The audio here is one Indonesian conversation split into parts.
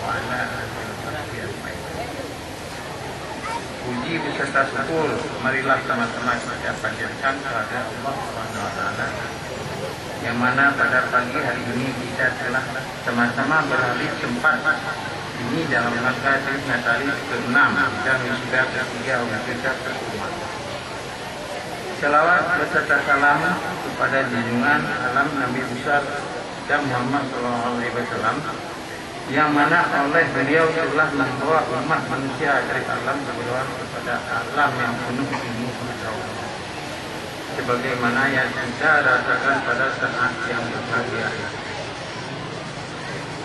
wa ala alihi. Puji beserta syukur marilah sama-sama kita panjatkan kepada Allah Subhanahu wa taala, yang mana pada pagi hari ini kita telah sama-sama beralih tempat ini dalam rangka Natalis ke-6 dan wisuda ke-3 Universitas Umat. Selawat beserta salam kepada junjungan alam Nabi besar dan Muhammad SAW, yang mana oleh beliau telah membawa umat manusia dari alam keberuan kepada alam yang penuh ilmu pengetahuan, sebagaimana yang kita rasakan pada saat yang berbahagia.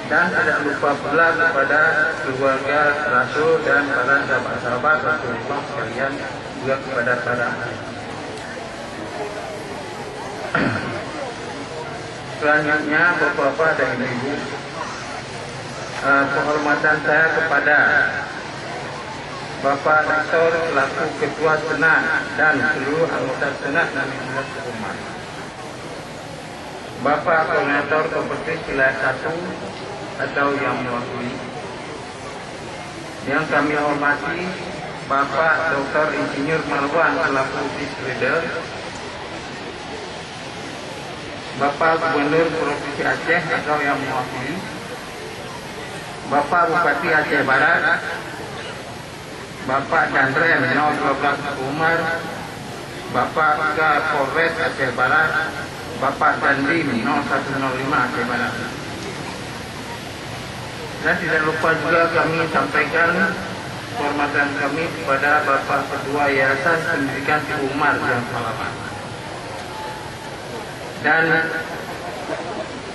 Dan tidak lupa pula kepada keluarga Rasul dan para sahabat-sahabat Rasulullah sekalian, juga kepada para selanjutnya Bapak-bapak dan Ibu, penghormatan saya kepada Bapak Dr. selaku Ketua Senat dan seluruh anggota Senat dan Universitas Umat, Bapak Koordinator Kompetisi Wilayah 1 atau yang mewakili, yang kami hormati Bapak Dr. Insinyur Marwan selaku Vice Leader, Bapak Gubernur Provinsi Aceh atau yang mewakili, Bapak Bupati Aceh Barat, Bapak Dandren 012 Umar, Bapak Kapolres Aceh Barat, Bapak Dandim 0105 Aceh Barat. Dan tidak lupa juga kami sampaikan penghormatan kami kepada Bapak Ketua Yayasan Pendidikan Umar yang Salaman. Dan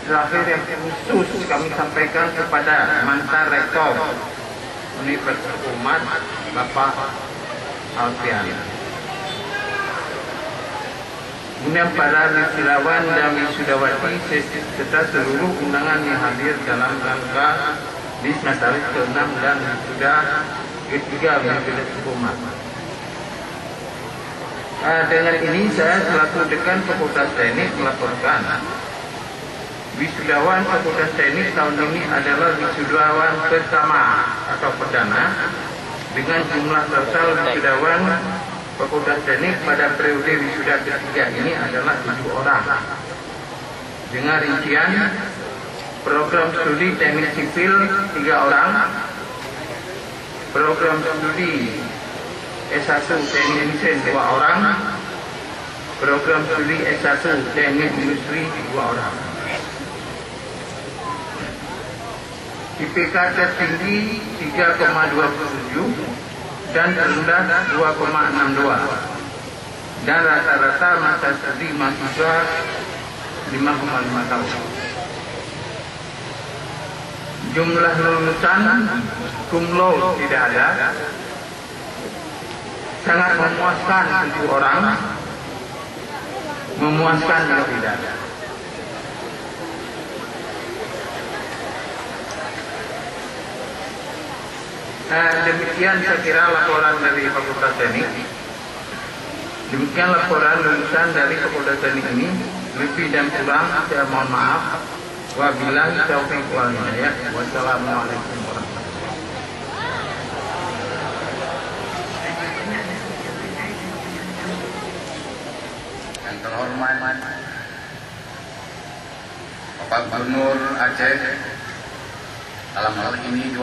terakhir yang khusus kami sampaikan kepada mantan Rektor Universitas Umat, Bapak Alfian. Kemudian para wisudawan dan wisudawati serta seluruh undangan yang hadir dalam rangka Natalis ke-6 dan wisuda ke-3 Universitas Umat. Dengan ini saya selaku Dekan Fakultas Teknik melaporkan wisudawan Fakultas Teknik tahun ini adalah wisudawan pertama atau perdana dengan jumlah total wisudawan Fakultas Teknik pada periode wisuda ketiga ini adalah 7 orang. Dengan rincian program studi teknik sipil 3 orang, program studi S1 teknik mesin 2 orang, program studi S1 teknik industri 2 orang. IPK tertinggi 3,27 dan terendah 2,62, dan rata-rata masa studi mahasiswa 5,5 tahun. Jumlah lulusan cum laude tidak ada, sangat memuaskan 7 orang, memuaskan juga tidak ada. Demikian saya kira laporan dari Fakultas Teknik. Demikian laporan lulusan dari Fakultas Teknik ini. Lebih dan kurang saya mohon maaf. Wabillahi taufiq wal hidayah. Wassalamualaikum warahmatullahi wabarakatuh. Yang terhormat Bapak Gubernur Aceh, dalam hal ini